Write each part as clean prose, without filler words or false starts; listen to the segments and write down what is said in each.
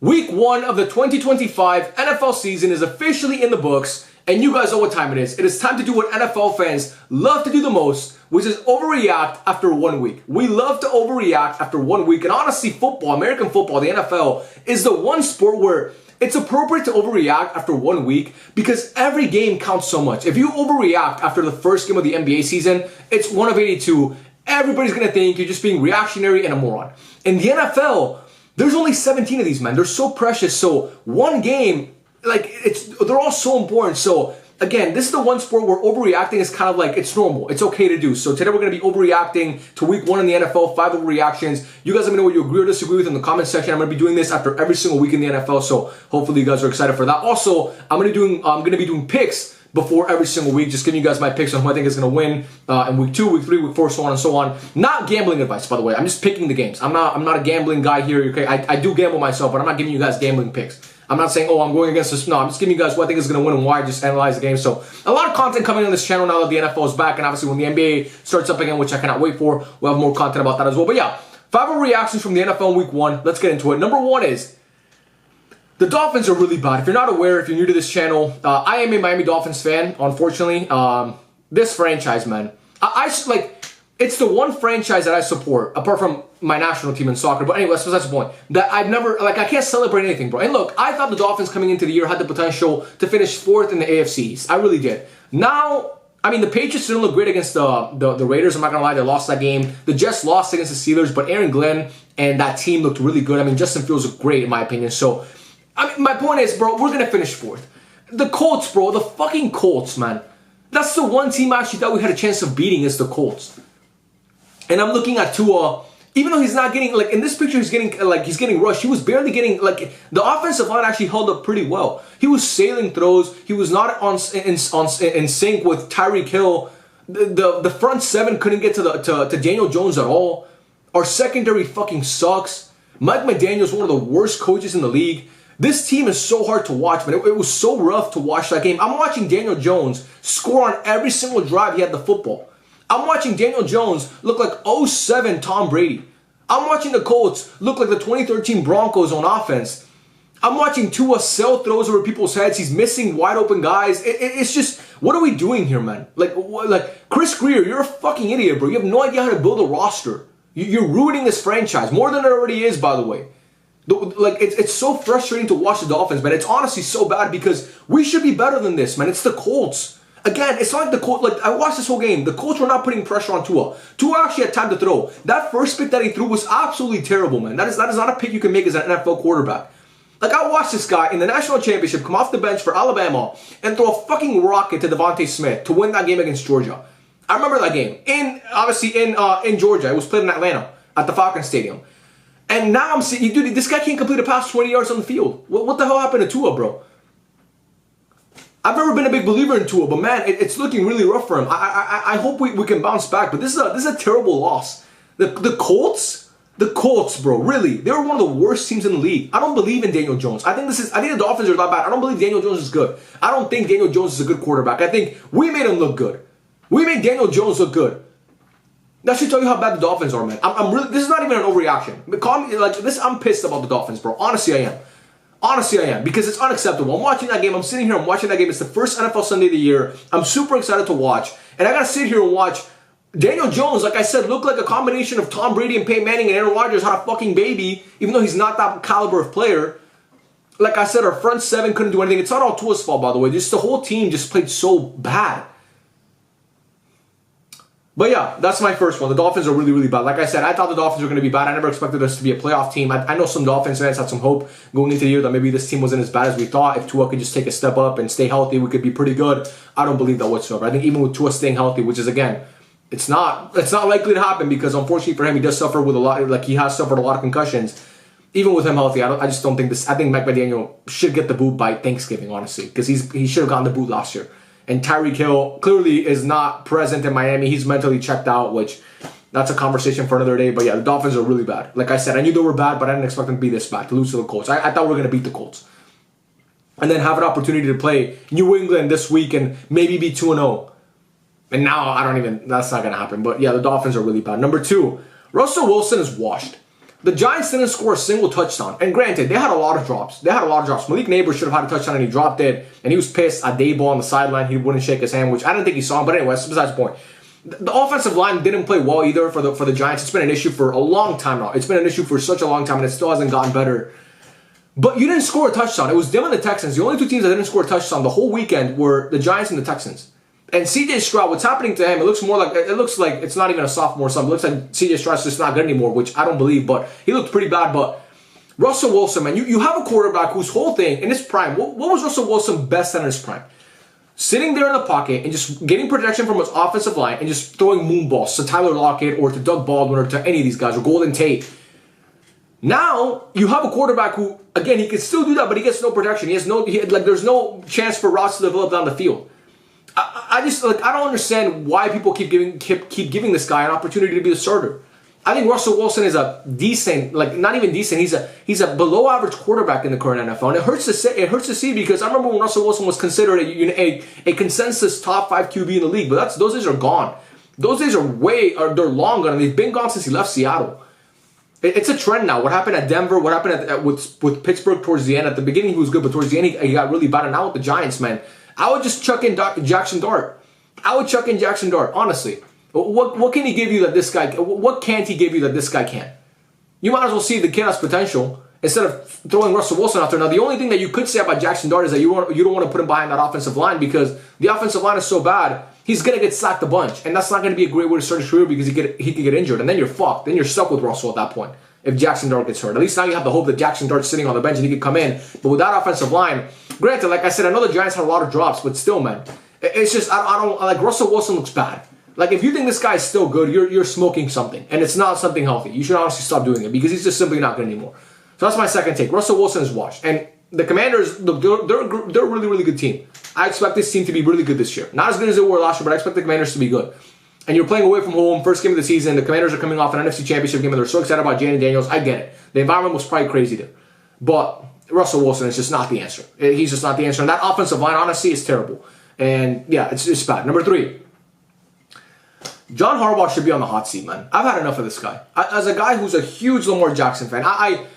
Week 1 of the 2025 NFL season is officially in the books, and you guys know what time it is. It is time to do what NFL fans love to do the most, which is overreact after 1 week. We love to overreact after 1 week, and honestly, football, American football, the NFL, is the one sport where it's appropriate to overreact after 1 week because every game counts so much. If you overreact after the first game of the NBA season, it's 1 of 82. Everybody's going to think you're just being reactionary and a moron. In the NFL, there's only 17 of these, man. They're so precious. So one game, they're all so important. So again, this is the one sport where overreacting is kind of like, it's normal. It's okay to do. So today we're going to be overreacting to week 1 in the NFL, 5 overreactions. You guys let me know what you agree or disagree with in the comment section. I'm going to be doing this after every single week in the NFL. So hopefully you guys are excited for that. Also, I'm going to be doing picks before every single week, just giving you guys my picks on who I think is going to win in week 2, week 3, week 4, so on and so on. Not gambling advice, by the way. I'm just picking the games. I'm not a gambling guy here. Okay, I do gamble myself, but I'm not giving you guys gambling picks. I'm not saying, oh, I'm going against this. No, I'm just giving you guys who I think is going to win and why. Just analyze the game. So a lot of content coming on this channel now that the NFL is back, and obviously when the NBA starts up again, which I cannot wait for, we'll have more content about that as well. But yeah, 5 reactions from the NFL in week 1. Let's get into it. Number 1 is the Dolphins are really bad. If you're not aware, if you're new to this channel, I am a Miami Dolphins fan, unfortunately. This franchise, man. It's the one franchise that I support, apart from my national team in soccer. But anyway, so that's the point. That I've never, I can't celebrate anything, bro. And look, I thought the Dolphins coming into the year had the potential to finish 4th in the AFC East. I really did. Now, I mean, the Patriots didn't look great against the Raiders. I'm not going to lie, they lost that game. The Jets lost against the Steelers, but Aaron Glenn and that team looked really good. I mean, Justin Fields looked great, in my opinion. So, I mean, my point is, bro, we're going to finish 4th. The Colts, bro, the fucking Colts, man. That's the one team I actually thought we had a chance of beating is the Colts. And I'm looking at Tua, even though he's not getting, in this picture, he's getting rushed. He was barely getting, the offensive line actually held up pretty well. He was sailing throws. He was not in sync with Tyreek Hill. The front 7 couldn't get to Daniel Jones at all. Our secondary fucking sucks. Mike McDaniel's one of the worst coaches in the league. This team is so hard to watch, man. It was so rough to watch that game. I'm watching Daniel Jones score on every single drive he had the football. I'm watching Daniel Jones look like 07 Tom Brady. I'm watching the Colts look like the 2013 Broncos on offense. I'm watching Tua sell throws over people's heads. He's missing wide open guys. It's just, what are we doing here, man? Chris Greer, you're a fucking idiot, bro. You have no idea how to build a roster. You're ruining this franchise more than it already is, by the way. It's so frustrating to watch the Dolphins, man. It's honestly so bad because we should be better than this, man. It's the Colts. Again, it's not like the Colts, I watched this whole game. The Colts were not putting pressure on Tua. Tua actually had time to throw. That first pick that he threw was absolutely terrible, man. That is not a pick you can make as an NFL quarterback. I watched this guy in the national championship come off the bench for Alabama and throw a fucking rocket to Devontae Smith to win that game against Georgia. I remember that game. In Georgia. It was played in Atlanta at the Falcons Stadium. And now I'm seeing, dude, this guy can't complete a pass 20 yards on the field. What the hell happened to Tua, bro? I've never been a big believer in Tua, but man, it's looking really rough for him. I hope we can bounce back, but this is a terrible loss. The Colts, bro, really, they were one of the worst teams in the league. I don't believe in Daniel Jones. I think the Dolphins are that bad. I don't believe Daniel Jones is good. I don't think Daniel Jones is a good quarterback. I think we made him look good. We made Daniel Jones look good. That should tell you how bad the Dolphins are, man. I'm really. This is not even an overreaction. Call me this. I'm pissed about the Dolphins, bro. Honestly, I am. Honestly, I am, because it's unacceptable. I'm watching that game. I'm sitting here. I'm watching that game. It's the first NFL Sunday of the year. I'm super excited to watch, and I gotta sit here and watch Daniel Jones. Like I said, look like a combination of Tom Brady and Peyton Manning and Aaron Rodgers had a fucking baby, even though he's not that caliber of player. Like I said, our front 7 couldn't do anything. It's not all Tua's fault, by the way. Just the whole team just played so bad. But yeah, that's my first one. The Dolphins are really, really bad. Like I said, I thought the Dolphins were going to be bad. I never expected us to be a playoff team. I know some Dolphins fans had some hope going into the year that maybe this team wasn't as bad as we thought. If Tua could just take a step up and stay healthy, we could be pretty good. I don't believe that whatsoever. I think even with Tua staying healthy, which is, again, it's not likely to happen because unfortunately for him, he does suffer with a lot, he has suffered a lot of concussions. Even with him healthy, I just don't think this. I think Mike McDaniel should get the boot by Thanksgiving, honestly, because he should have gotten the boot last year. And Tyreek Hill clearly is not present in Miami. He's mentally checked out, which that's a conversation for another day. But yeah, the Dolphins are really bad. Like I said, I knew they were bad, but I didn't expect them to be this bad, to lose to the Colts. I thought we were going to beat the Colts. And then have an opportunity to play New England this week and maybe be 2-0. And now that's not going to happen. But yeah, the Dolphins are really bad. Number 2, Russell Wilson is washed. The Giants didn't score a single touchdown. And granted, they had a lot of drops. Malik Neighbors should have had a touchdown and he dropped it. And he was pissed at Daboll on the sideline. He wouldn't shake his hand, which I didn't think he saw him. But anyway, that's besides the point. The offensive line didn't play well either for the Giants. It's been an issue for a long time now. It's been an issue for such a long time and it still hasn't gotten better. But you didn't score a touchdown. It was them and the Texans. The only two teams that didn't score a touchdown the whole weekend were the Giants and the Texans. And CJ Stroud, what's happening to him, it looks like it's not even a sophomore or something. It looks like CJ Stroud's just not good anymore, which I don't believe, but he looked pretty bad. But Russell Wilson, man, you have a quarterback whose whole thing in his prime, what was Russell Wilson best at in his prime? Sitting there in the pocket and just getting protection from his offensive line and just throwing moon balls to Tyler Lockett or to Doug Baldwin or to any of these guys or Golden Tate. Now you have a quarterback who, again, he can still do that, but he gets no protection. There's no chance for Ross to develop down the field. I don't understand why people keep giving this guy an opportunity to be a starter. I think Russell Wilson is a decent, not even decent. He's a below average quarterback in the current NFL, and it hurts to see because I remember when Russell Wilson was considered a consensus top 5 QB in the league, but those days are gone. Those days they're long gone, and they've been gone since he left Seattle. It's a trend now. What happened at Denver? What happened with Pittsburgh towards the end? At the beginning, he was good, but towards the end, he got really bad. And now with the Giants, man, I would just chuck in Jackson Dart. Honestly. What can he give you that this guy? What can't he give you that this guy can't? You might as well see the kid has potential instead of throwing Russell Wilson out there. Now, the only thing that you could say about Jackson Dart is that you don't want to put him behind that offensive line because the offensive line is so bad. He's going to get sacked a bunch, and that's not going to be a great way to start his career because he could get injured, and then you're fucked. Then you're stuck with Russell at that point if Jackson Dart gets hurt. At least now you have the hope that Jackson Dart's sitting on the bench and he could come in. But with that offensive line, granted, like I said, I know the Giants had a lot of drops, but still, man, it's just, I don't like Russell Wilson looks bad. Like, if you think this guy is still good, you're smoking something, and it's not something healthy. You should honestly stop doing it because he's just simply not good anymore. So that's my second take. Russell Wilson is washed. And the Commanders, look, they're a really, really good team. I expect this team to be really good this year. Not as good as they were last year, but I expect the Commanders to be good. And you're playing away from home, first game of the season. The Commanders are coming off an NFC Championship game, and they're so excited about Jaden Daniels. I get it. The environment was probably crazy there. But Russell Wilson is just not the answer. He's just not the answer. And that offensive line, honestly, is terrible. And, yeah, it's bad. Number 3. John Harbaugh should be on the hot seat, man. I've had enough of this guy. As a guy who's a huge Lamar Jackson fan, I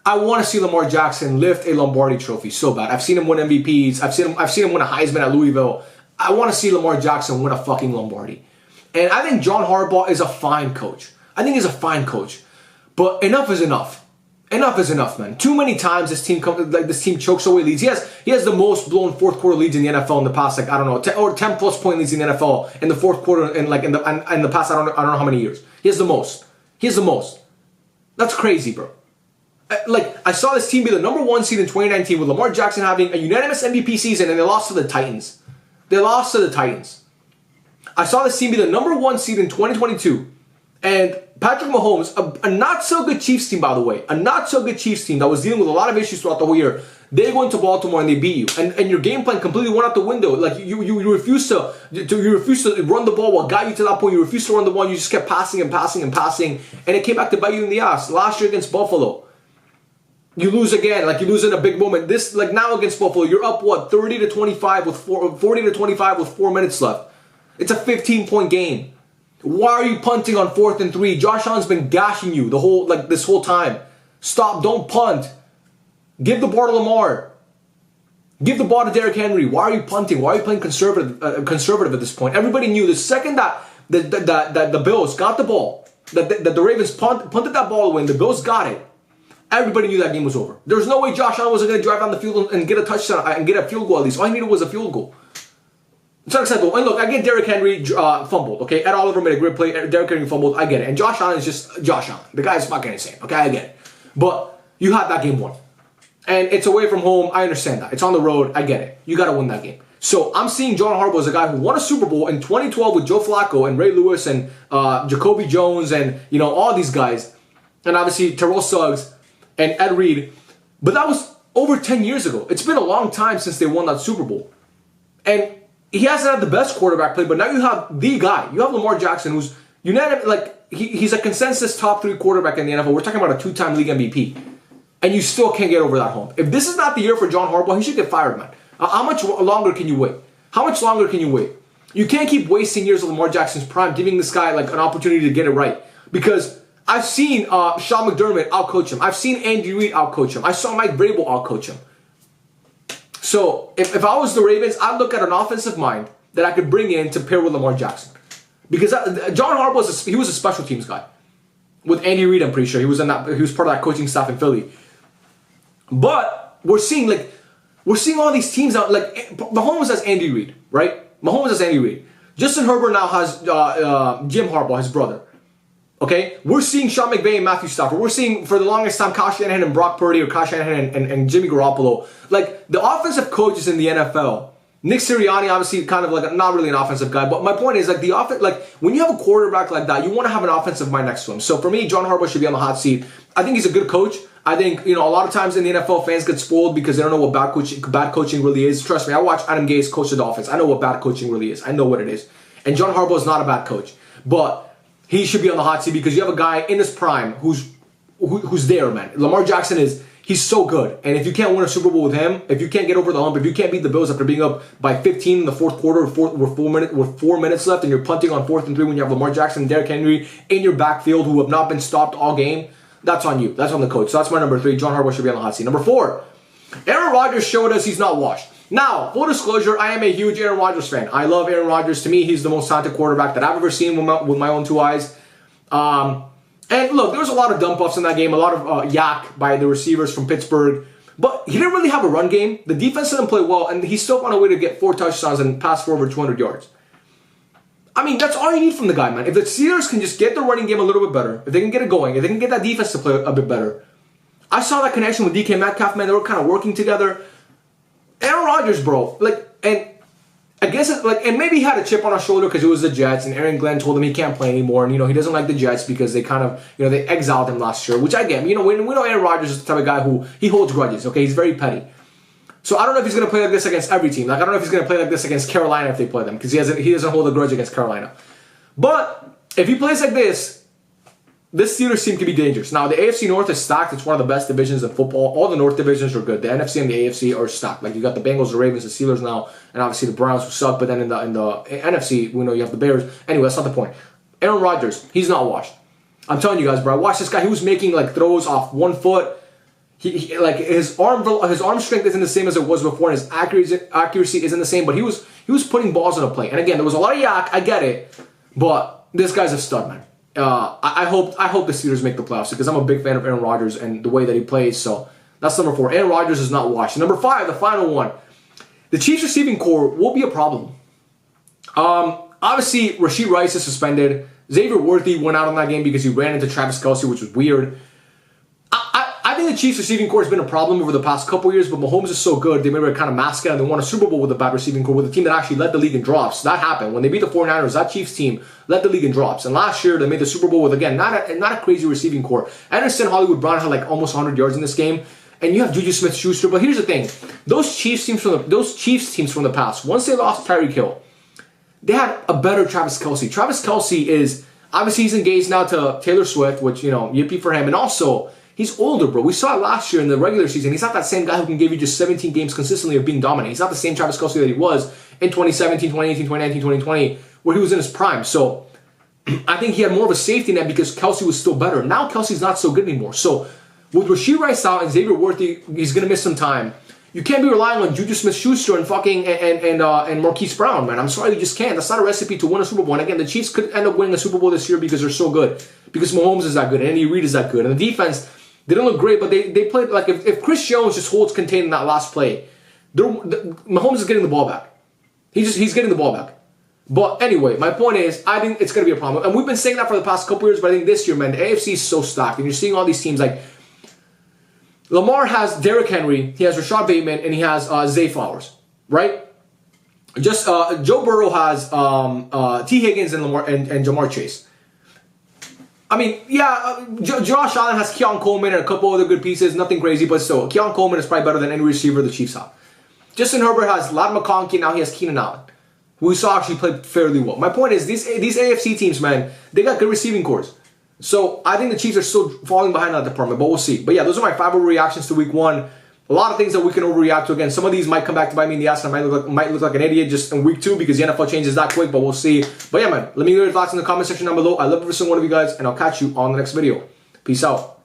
want to see Lamar Jackson lift a Lombardi trophy so bad. I've seen him win MVPs. I've seen him win a Heisman at Louisville. I want to see Lamar Jackson win a fucking Lombardi. And I think John Harbaugh is a fine coach. But enough is enough. Enough is enough, man. Too many times this team chokes away leads. He has the most blown fourth quarter leads in the NFL in the past, 10 plus point leads in the NFL in the fourth quarter in the past. I don't know how many years. He has the most. That's crazy, bro. I saw this team be the number 1 seed in 2019 with Lamar Jackson having a unanimous MVP season, and they lost to the Titans. I saw this team be the number 1 seed in 2022, and Patrick Mahomes, a not-so-good Chiefs team, by the way, a not-so-good Chiefs team that was dealing with a lot of issues throughout the whole year, they go into Baltimore and they beat you. And your game plan completely went out the window. Like, you refused to run the ball what got you to that point. You refused to run the ball. You just kept passing, and it came back to bite you in the ass. Last year against Buffalo, you lose again. You lose in a big moment. Now against Buffalo, you're up, 40 to 25 with 4 minutes left. It's a 15-point game. Why are you punting on 4th and 3? Josh Allen's been gashing you this whole time. Stop, don't punt. Give the ball to Lamar. Give the ball to Derrick Henry. Why are you punting? Why are you playing conservative at this point? Everybody knew the second that the Bills got the ball, that the Ravens punted that ball away and the Bills got it, everybody knew that game was over. There's no way Josh Allen wasn't going to drive down the field and get a touchdown and get a field goal at least. All he needed was a field goal. It's unacceptable. And look, I get Derrick Henry fumbled, okay? Ed Oliver made a great play. Derrick Henry fumbled. I get it. And Josh Allen is just Josh Allen. The guy's fucking insane, okay? I get it. But you had that game won. And it's away from home. I understand that. It's on the road. I get it. You got to win that game. So I'm seeing John Harbaugh as a guy who won a Super Bowl in 2012 with Joe Flacco and Ray Lewis and Jacoby Jones and, all these guys. And obviously Terrell Suggs and Ed Reed. But that was over 10 years ago. It's been a long time since they won that Super Bowl. And he hasn't had the best quarterback play, but now you have the guy. You have Lamar Jackson, who's unanimous, he's a consensus top 3 quarterback in the NFL. We're talking about a 2-time league MVP. And you still can't get over that hump. If this is not the year for John Harbaugh, he should get fired, man. How much longer can you wait? You can't keep wasting years of Lamar Jackson's prime, giving this guy an opportunity to get it right. Because I've seen Sean McDermott outcoach him. I've seen Andy Reid outcoach him. I saw Mike Vrabel outcoach him. So if I was the Ravens, I'd look at an offensive mind that I could bring in to pair with Lamar Jackson. Because John Harbaugh was a special teams guy. With Andy Reid, I'm pretty sure. He was part of that coaching staff in Philly. But we're seeing all these teams out, like Mahomes has Andy Reid, right? Mahomes has Andy Reid. Justin Herbert now has Jim Harbaugh, his brother. Okay? We're seeing Sean McVay and Matthew Stafford. We're seeing, for the longest time, Kyle Shanahan and Brock Purdy, or Kyle Shanahan and Jimmy Garoppolo. Like, the offensive coaches in the NFL, Nick Sirianni, obviously, kind of like not really an offensive guy, but my point is, like, when you have a quarterback like that, you want to have an offensive mind next to him. So for me, John Harbaugh should be on the hot seat. I think he's a good coach. I think, a lot of times in the NFL, fans get spoiled because they don't know what bad coaching really is. Trust me, I watched Adam Gase coach the Dolphins. I know what bad coaching really is. I know what it is. And John Harbaugh is not a bad coach, but he should be on the hot seat because you have a guy in his prime who's there, man. Lamar Jackson he's so good. And if you can't win a Super Bowl with him, if you can't get over the hump, if you can't beat the Bills after being up by 15 in the fourth quarter with 4 minutes left, and you're punting on 4th and 3 when you have Lamar Jackson and Derrick Henry in your backfield who have not been stopped all game, that's on you. That's on the coach. So that's my number 3. John Harbaugh should be on the hot seat. Number 4, Aaron Rodgers showed us he's not washed. Now, full disclosure, I am a huge Aaron Rodgers fan. I love Aaron Rodgers. To me, he's the most talented quarterback that I've ever seen with my own 2 eyes. And look, there was a lot of dump offs in that game, a lot of yak by the receivers from Pittsburgh. But he didn't really have a run game. The defense didn't play well, and he still found a way to get 4 touchdowns and pass for over 200 yards. I mean, that's all you need from the guy, man. If the Steelers can just get the running game a little bit better, if they can get it going, if they can get that defense to play a bit better. I saw that connection with DK Metcalf, man. They were kind of working together. Aaron Rodgers, bro, and I guess and maybe he had a chip on his shoulder because it was the Jets, and Aaron Glenn told him he can't play anymore, and he doesn't like the Jets because they kind of they exiled him last year, which I get. We know Aaron Rodgers is the type of guy who he holds grudges. Okay, he's very petty. So I don't know if he's going to play like this against every team. Like I don't know if he's going to play like this against Carolina if they play them because he doesn't hold a grudge against Carolina. But if he plays like this Steelers team can be dangerous. Now, the AFC North is stacked. It's one of the best divisions in football. All the North divisions are good. The NFC and the AFC are stacked. Like, you got the Bengals, the Ravens, the Steelers now, and obviously the Browns who suck. But then in the NFC, we know you have the Bears. Anyway, that's not the point. Aaron Rodgers, he's not washed. I'm telling you guys, bro. I watched this guy. He was making, like, throws off 1 foot. He like, his arm strength isn't the same as it was before, and his accuracy isn't the same. But he was putting balls in a play. And again, there was a lot of yak. I get it. But this guy's a stud, man. I hope the Steelers make the playoffs because I'm a big fan of Aaron Rodgers and the way that he plays. So that's number 4. Aaron Rodgers is not washed. Number 5, the final one. The Chiefs receiving core will be a problem. Obviously, Rashee Rice is suspended. Xavier Worthy went out on that game because he ran into Travis Kelce, which was weird. I think the Chiefs receiving core has been a problem over the past couple years, but Mahomes is so good, they were able to kind of mask it, and they won a Super Bowl with a bad receiving core with a team that actually led the league in drops. That happened. When they beat the 49ers, that Chiefs team led the league in drops. And last year, they made the Super Bowl with, again, not a crazy receiving core. I understand Hollywood Brown had like almost 100 yards in this game, and you have Juju Smith-Schuster, but here's the thing. Those Chiefs teams from the past, once they lost Tyreek Hill, they had a better Travis Kelce. Travis Kelce is, obviously he's engaged now to Taylor Swift, which, yippee for him, and also, he's older, bro. We saw it last year in the regular season. He's not that same guy who can give you just 17 games consistently of being dominant. He's not the same Travis Kelce that he was in 2017, 2018, 2019, 2020, where he was in his prime. So I think he had more of a safety net because Kelce was still better. Now Kelsey's not so good anymore. So with Rashee Rice out and Xavier Worthy, he's going to miss some time. You can't be relying on Juju Smith-Schuster and Marquise Brown, man. I'm sorry, you just can't. That's not a recipe to win a Super Bowl. And again, the Chiefs could end up winning a Super Bowl this year because they're so good. Because Mahomes is that good and Andy Reid is that good. And the defense, they don't look great, but they played, like, if Chris Jones just holds contained in that last play, Mahomes is getting the ball back. He's getting the ball back. But anyway, my point is, I think it's going to be a problem. And we've been saying that for the past couple years, but I think this year, man, the AFC is so stacked. And you're seeing all these teams, like, Lamar has Derrick Henry, he has Rashad Bateman, and he has Zay Flowers, right? Just Joe Burrow has T. Higgins and Jamar Chase. I mean, yeah, Josh Allen has Keon Coleman and a couple other good pieces, nothing crazy, but still, Keon Coleman is probably better than any receiver the Chiefs have. Justin Herbert has Ladd McConkey, now he has Keenan Allen, who we saw actually play fairly well. My point is, these AFC teams, man, they got good receiving cores. So I think the Chiefs are still falling behind in that department, but we'll see. But yeah, those are my 5 overreactions to week 1. A lot of things that we can overreact to. Again, some of these might come back to bite me in the ass, and I might look like an idiot just in week 2 because the NFL changes that quick, but we'll see. But yeah, man, let me know your thoughts in the comment section down below. I love every single one of you guys, and I'll catch you on the next video. Peace out.